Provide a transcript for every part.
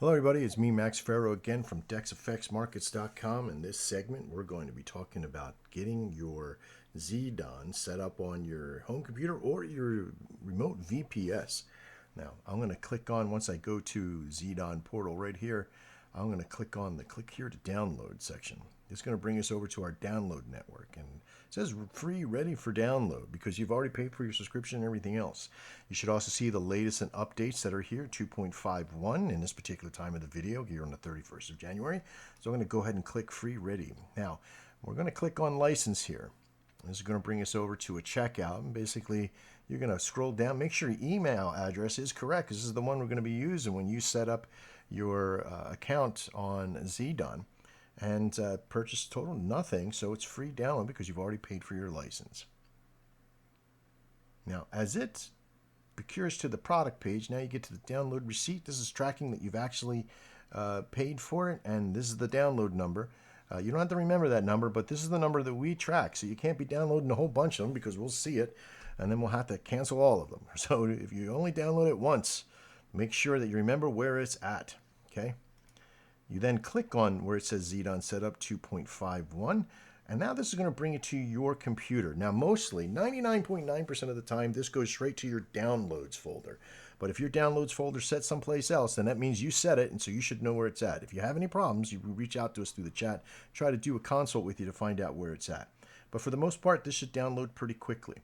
Hello everybody, it's me Max Farrow again from DexEffectsMarkets.com. In this segment we're going to be talking about getting your Xedan set up on your home computer or your remote VPS. Now I'm going to click on, once I go to Xedan portal right here, I'm going to click on the click here to download section. It's going to bring us over to our download network, and it says free, ready for download, because you've already paid for your subscription and everything else. You should also see the latest and updates that are here, 2.51 in this particular time of the video here on the 31st of January. So I'm going to go ahead and click free ready. Now we're going to click on license here. This is going to bring us over to a checkout, and basically you're going to scroll down, make sure your email address is correct, because this is the one we're going to be using when you set up your account on Xedan. And purchase total nothing, so it's free download because you've already paid for your license. Now as it procures to the product page, now you get to the download receipt. This is tracking that you've actually paid for it, and this is the download number. You don't have to remember that number, but this is the number that we track, so you can't be downloading a whole bunch of them because we'll see it and then we'll have to cancel all of them. So if you only download it once, make sure that you remember where it's at. Okay. You then click on where it says Xedan Setup 2.51, and now this is going to bring it to your computer. Now mostly, 99.9% of the time, this goes straight to your downloads folder. But if your downloads folder is set someplace else, then that means you set it, and so you should know where it's at. If you have any problems, you reach out to us through the chat, try to do a consult with you to find out where it's at. But for the most part, this should download pretty quickly.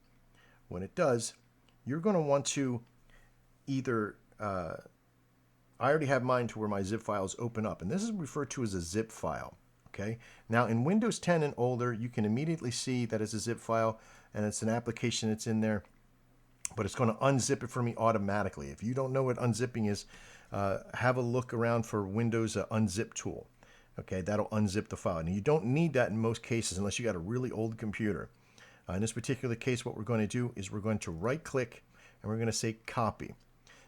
When it does, you're going to want to either I already have mine to where my zip files open up, and this is referred to as a zip file. Okay. Now in Windows 10 and older, you can immediately see that it's a zip file and it's an application that's in there, but it's going to unzip it for me automatically. If you don't know what unzipping is, have a look around for Windows unzip tool. Okay, that'll unzip the file. Now you don't need that in most cases unless you got a really old computer. In this particular case, what we're going to do is we're going to right click and we're going to say copy.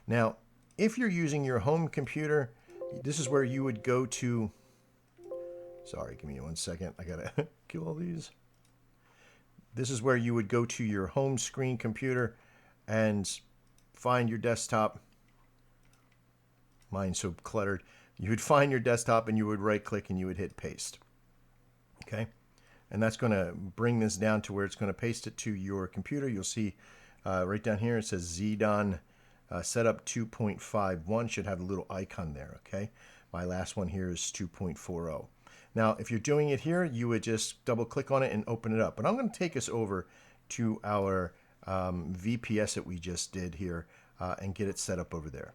Now if you're using your home computer, this is where you would go to, sorry, give me 1 second. I gotta kill all these. This is where you would go to your home screen computer and find your desktop. Mine's so cluttered. You would find your desktop and you would right click and you would hit paste. Okay. And that's going to bring this down to where it's going to paste it to your computer. You'll see right down here, it says Xedan Setup 2.51, should have a little icon there. Okay, my last one here is 2.40. Now if you're doing it here, you would just double click on it and open it up, but I'm going to take us over to our VPS that we just did here and get it set up over there.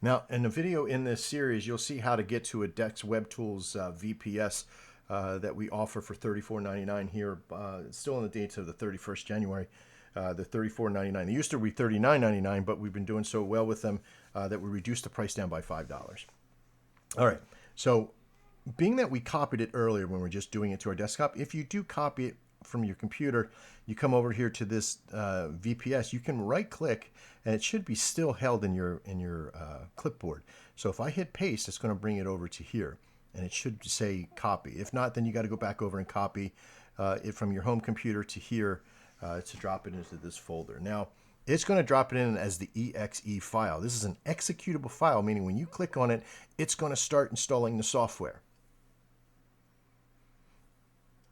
Now in the video in this series, you'll see how to get to a Dex Web Tools VPS that we offer for $34.99 here. It's still on the dates of the 31st January. The $34.99. They used to be $39.99, but we've been doing so well with them that we reduced the price down by $5. All right. So being that we copied it earlier when we're just doing it to our desktop, if you do copy it from your computer, you come over here to this VPS, you can right click and it should be still held in your clipboard. So if I hit paste, it's going to bring it over to here and it should say copy. If not, then you got to go back over and copy it from your home computer to here to drop it into this folder. Now, it's going to drop it in as the exe file. This is an executable file, meaning when you click on it, it's going to start installing the software.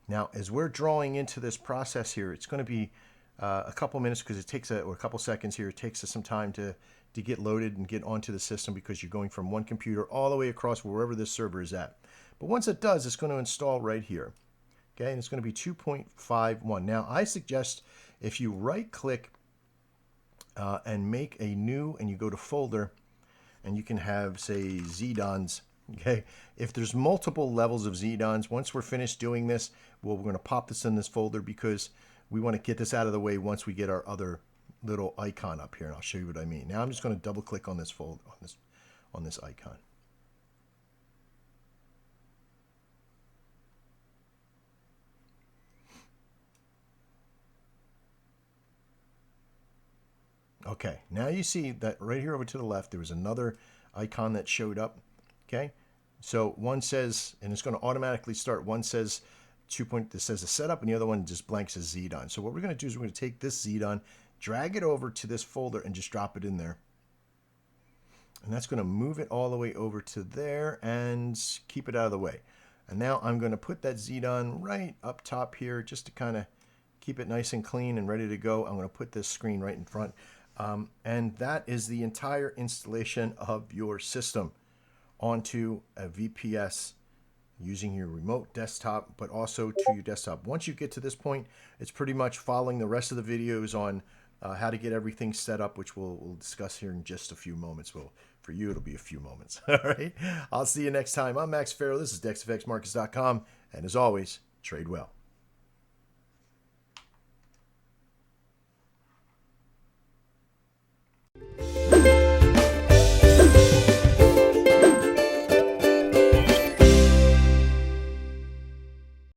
Now, as we're drawing into this process here, it's going to be a couple minutes because it takes or a couple seconds here. It takes us some time to get loaded and get onto the system because you're going from one computer all the way across wherever this server is at. But once it does, it's going to install right here. Okay, and it's going to be 2.51. Now, I suggest if you right-click and make a new, and you go to folder, and you can have, say, Xedans. Okay, if there's multiple levels of Xedans, once we're finished doing this, we're going to pop this in this folder because we want to get this out of the way once we get our other little icon up here, and I'll show you what I mean. Now, I'm just going to double-click on this folder, on this icon. Okay, now you see that right here over to the left, there was another icon that showed up. Okay, so one says, and it's going to automatically start, one says this says a setup, and the other one just blank says Xedan. So what we're going to do is we're going to take this Xedan, drag it over to this folder, and just drop it in there. And that's going to move it all the way over to there and keep it out of the way. And now I'm going to put that Xedan right up top here just to kind of keep it nice and clean and ready to go. I'm going to put this screen right in front. And that is the entire installation of your system onto a VPS using your remote desktop, but also to your desktop. Once you get to this point, it's pretty much following the rest of the videos on how to get everything set up, which we'll discuss here in just a few moments. Well, for you, it'll be a few moments. All right. I'll see you next time. I'm Max Farrow. This is DexFXMarkets.com. And as always, trade well.